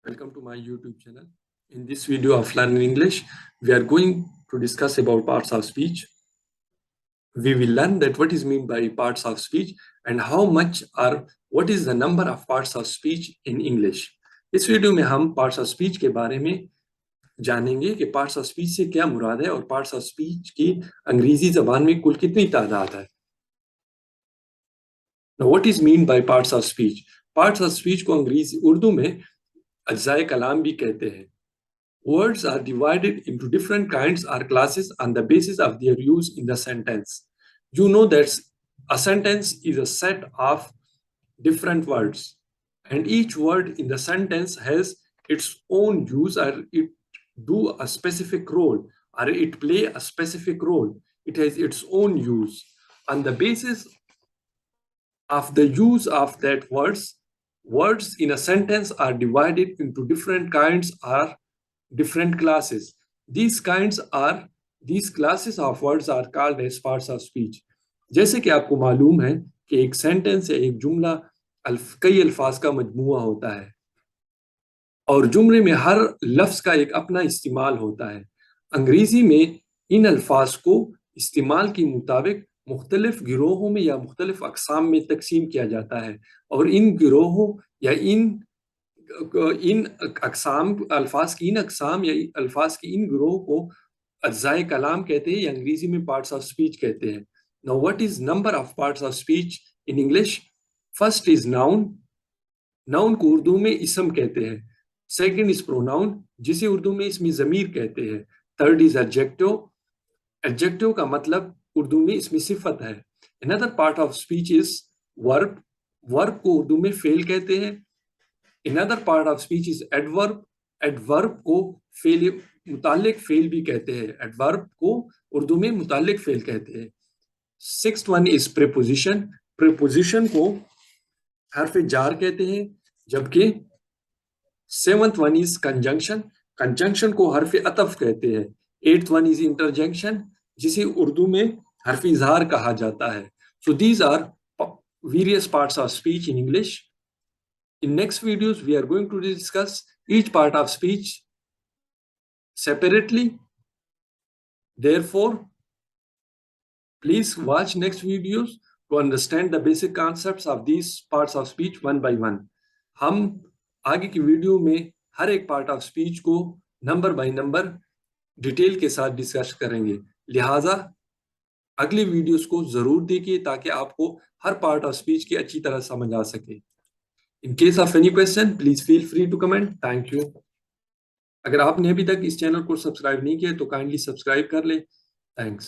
Welcome to my YouTube channel. In this video of Learning English, we are going to discuss about parts of speech. We will learn that what is meant by parts of speech and how much or what is the number of parts of speech in English. इस video में हम parts of speech के बारे में जानेंगे कि parts of speech से क्या मुराद है और parts of speech की अंग्रेजी ज़बान में कुल कितनी तादाद है. Now, what is mean by parts of speech? Parts of speech को अंग्रेजी उर्दू में अज्जाए कलाम भी कहते हैं. Words are divided into different kinds or classes on the basis of their use in the sentence. You know that a sentence is a set of different words, and each word in the sentence has its own use, or it do a specific role, or it play a specific role. It has its own use. On the basis of the use of that words in a sentence are divided into different kinds or different classes. These classes of words are called as parts of speech. जैसे कि आपको मालूम है कि एक sentence या एक जुमला कई अल्फाज का मजमूआ होता है और जुमले में हर लफ्ज का एक अपना इस्तेमाल होता है. अंग्रेजी में इन अल्फाज को इस्तेमाल के मुताबिक मुख्तलिफ गिरोहों में या मुख्तलिफ अक़साम में तकसीम किया जाता है और इन गिरोहों या इन अक़साम अल्फाज की इन अक़साम या अल्फाज की इन गिरोह को अज्जाए कलाम कहते हैं या अंग्रेजी में पार्ट्स ऑफ स्पीच कहते हैं. Now what is number of parts of speech in English? First is noun. Noun को उर्दू में इसम कहते हैं. सेकंड इज प्रोनाउन, जिसे उर्दू में इसमें ज़मीर कहते हैं. Third is adjective. एडजेक्टिव का मतलब उर्दू में इसमें सिफत है. Another part of speech is verb. Verb को उर्दू में फेल कहते हैं. Another part of speech is adverb. Adverb को फेल मुताल्लिक फेल भी कहते हैं. Adverb को उर्दू में मुताल्लिक फेल कहते हैं. Sixth one is preposition. Preposition को हर्फ जार कहते हैं. जबकि seventh one is conjunction. Conjunction को हर्फ अतफ कहते हैं. Eighth one is interjection, जिसे उर्दू में हर्फ इज़हार कहा जाता है. So these are various parts of speech in English. In next videos, we are going to discuss each part of speech separately. Therefore, please watch next videos to understand the basic concepts of these parts of speech one by one. हम आगे की video में हर एक part of speech को number by number detail के साथ discuss करेंगे. लिहाजा अगली वीडियोस को जरूर देखिए ताकि आपको हर पार्ट ऑफ स्पीच की अच्छी तरह समझ आ सके. In case of any question, please feel free to comment. Thank you. अगर आपने अभी तक इस चैनल को सब्सक्राइब नहीं किया तो काइंडली सब्सक्राइब कर ले. Thanks.